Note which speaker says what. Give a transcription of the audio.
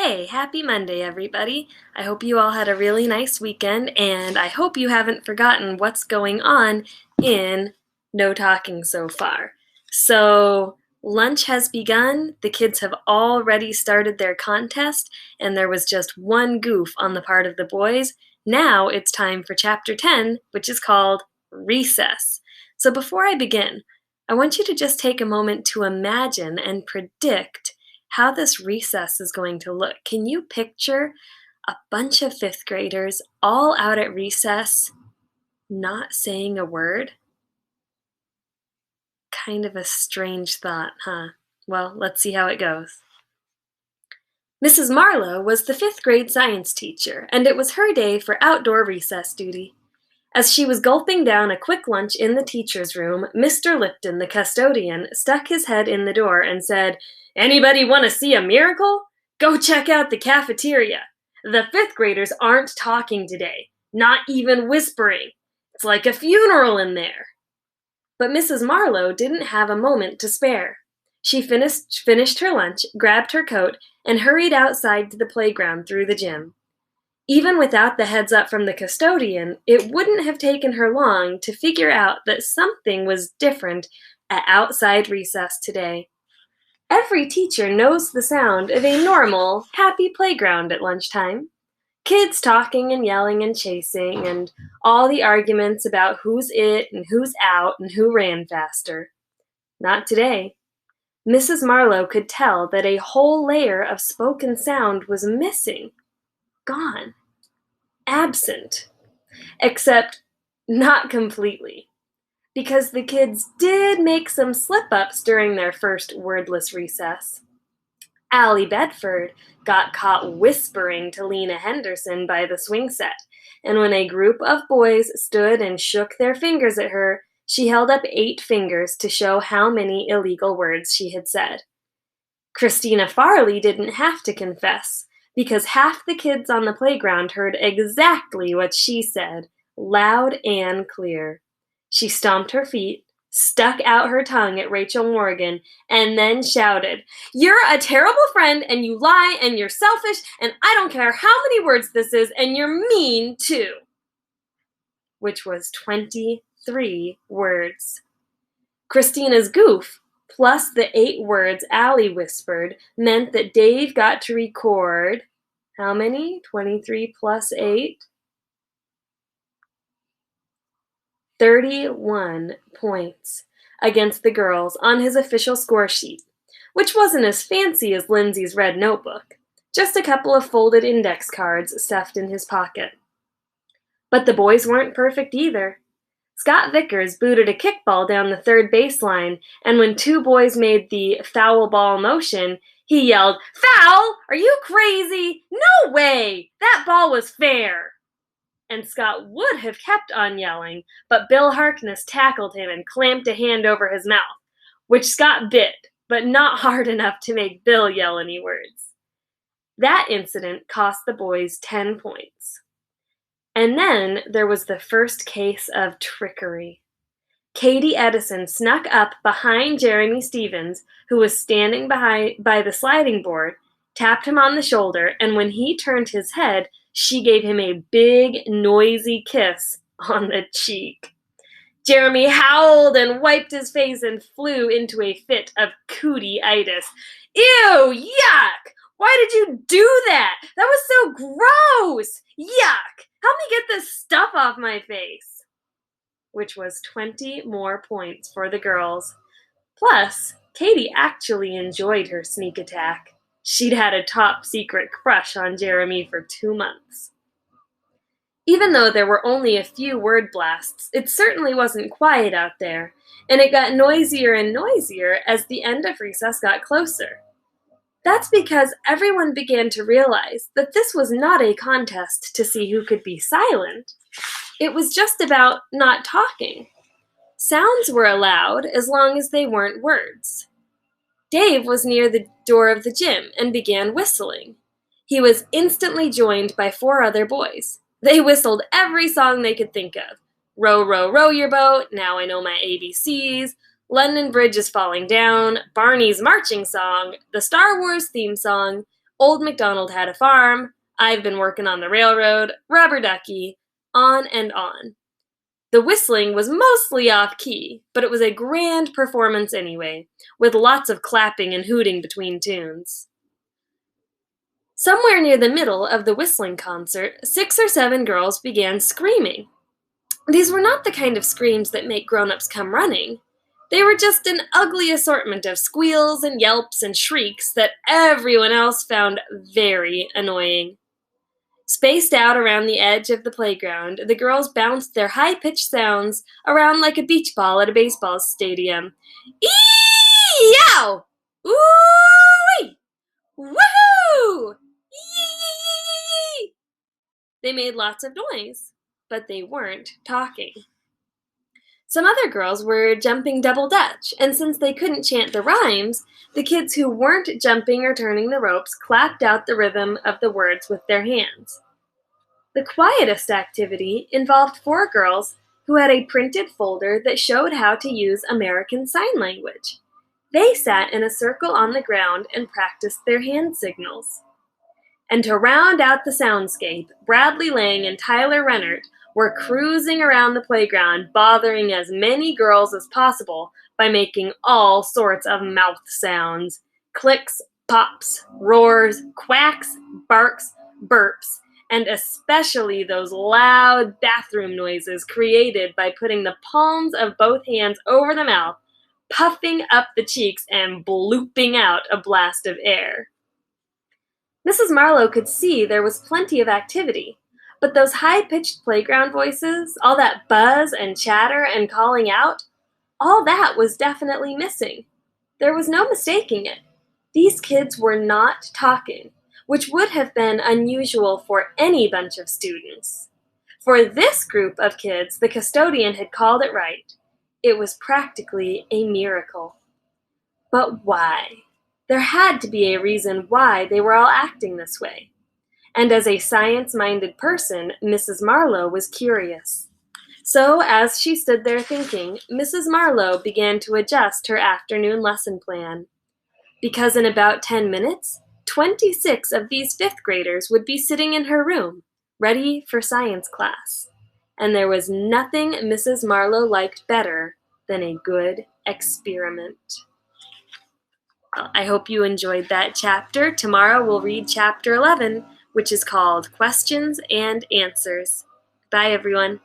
Speaker 1: Hey, happy Monday, everybody. I hope you all had a really nice weekend, and I hope you haven't forgotten what's going on in No Talking so far. So, lunch has begun. The kids have already started their contest, and there was just one goof on the part of the boys. Now it's time for Chapter 10, which is called Recess. So, before I begin, I want you to just take a moment to imagine and predict how this recess is going to look. Can you picture a bunch of fifth graders all out at recess, not saying a word? Kind of a strange thought, huh? Well, let's see how it goes. Mrs. Marlowe was the fifth grade science teacher, and it was her day for outdoor recess duty. As she was gulping down a quick lunch in the teacher's room, Mr. Lipton, the custodian, stuck his head in the door and said, "Anybody want to see a miracle? Go check out the cafeteria. The fifth graders aren't talking today, not even whispering. It's like a funeral in there." But Mrs. Marlowe didn't have a moment to spare. She finished her lunch, grabbed her coat, and hurried outside to the playground through the gym. Even without the heads up from the custodian, it wouldn't have taken her long to figure out that something was different at outside recess today. Every teacher knows the sound of a normal, happy playground at lunchtime. Kids talking and yelling and chasing, and all the arguments about who's it and who's out and who ran faster. Not today. Mrs. Marlowe could tell that a whole layer of spoken sound was missing. Gone. Absent. Except not completely. Because the kids did make some slip-ups during their first wordless recess. Allie Bedford got caught whispering to Lena Henderson by the swing set, and when a group of boys stood and shook their fingers at her, she held up 8 fingers to show how many illegal words she had said. Christina Farley didn't have to confess, because half the kids on the playground heard exactly what she said, loud and clear. She stomped her feet, stuck out her tongue at Rachel Morgan, and then shouted, "You're a terrible friend, and you lie, and you're selfish, and I don't care how many words this is, and you're mean, too." Which was 23 words. Christina's goof, plus the 8 words Allie whispered, meant that Dave got to record, how many? 23 plus 8? 31 points against the girls on his official score sheet, which wasn't as fancy as Lindsay's red notebook, just a couple of folded index cards stuffed in his pocket. But the boys weren't perfect either. Scott Vickers booted a kickball down the third baseline, and when 2 boys made the foul ball motion, he yelled, "Foul? Are you crazy? No way! That ball was fair!" And Scott would have kept on yelling, but Bill Harkness tackled him and clamped a hand over his mouth, which Scott bit, but not hard enough to make Bill yell any words. That incident cost the boys 10 points. And then there was the first case of trickery. Katie Edison snuck up behind Jeremy Stevens, who was standing by the sliding board, tapped him on the shoulder, and when he turned his head, she gave him a big, noisy kiss on the cheek. Jeremy howled and wiped his face and flew into a fit of cootie-itis. "Ew, yuck! Why did you do that? That was so gross! Yuck! Help me get this stuff off my face." Which was 20 more points for the girls. Plus, Katie actually enjoyed her sneak attack. She'd had a top-secret crush on Jeremy for 2 months. Even though there were only a few word blasts, it certainly wasn't quiet out there, and it got noisier and noisier as the end of recess got closer. That's because everyone began to realize that this was not a contest to see who could be silent. It was just about not talking. Sounds were allowed as long as they weren't words. Dave was near the door of the gym and began whistling. He was instantly joined by 4 other boys. They whistled every song they could think of. "Row, row, row your boat," "Now I Know My ABCs," "London Bridge is Falling Down," Barney's marching song, the Star Wars theme song, Old MacDonald had a farm, I've been working on the railroad, rubber ducky, on and on. The whistling was mostly off-key, but it was a grand performance anyway, with lots of clapping and hooting between tunes. Somewhere near the middle of the whistling concert, 6 or 7 girls began screaming. These were not the kind of screams that make grown-ups come running. They were just an ugly assortment of squeals and yelps and shrieks that everyone else found very annoying. Spaced out around the edge of the playground, the girls bounced their high-pitched sounds around like a beach ball at a baseball stadium. Ee-yow! Ooh-wee! Woohoo! Yee! They made lots of noise, but they weren't talking. Some other girls were jumping double dutch, and since they couldn't chant the rhymes, the kids who weren't jumping or turning the ropes clapped out the rhythm of the words with their hands. The quietest activity involved 4 girls who had a printed folder that showed how to use American Sign Language. They sat in a circle on the ground and practiced their hand signals. And to round out the soundscape, Bradley Lang and Tyler Rennert were cruising around the playground, bothering as many girls as possible by making all sorts of mouth sounds. Clicks, pops, roars, quacks, barks, burps, and especially those loud bathroom noises created by putting the palms of both hands over the mouth, puffing up the cheeks, and blooping out a blast of air. Mrs. Marlowe could see there was plenty of activity, but those high-pitched playground voices, all that buzz and chatter and calling out, all that was definitely missing. There was no mistaking it. These kids were not talking, which would have been unusual for any bunch of students. For this group of kids, the custodian had called it right. It was practically a miracle. But why? There had to be a reason why they were all acting this way. And as a science-minded person, Mrs. Marlowe was curious. So, as she stood there thinking, Mrs. Marlowe began to adjust her afternoon lesson plan. Because in about 10 minutes, 26 of these 5th graders would be sitting in her room, ready for science class. And there was nothing Mrs. Marlowe liked better than a good experiment. Well, I hope you enjoyed that chapter. Tomorrow we'll read chapter 11, which is called Questions and Answers. Bye, everyone.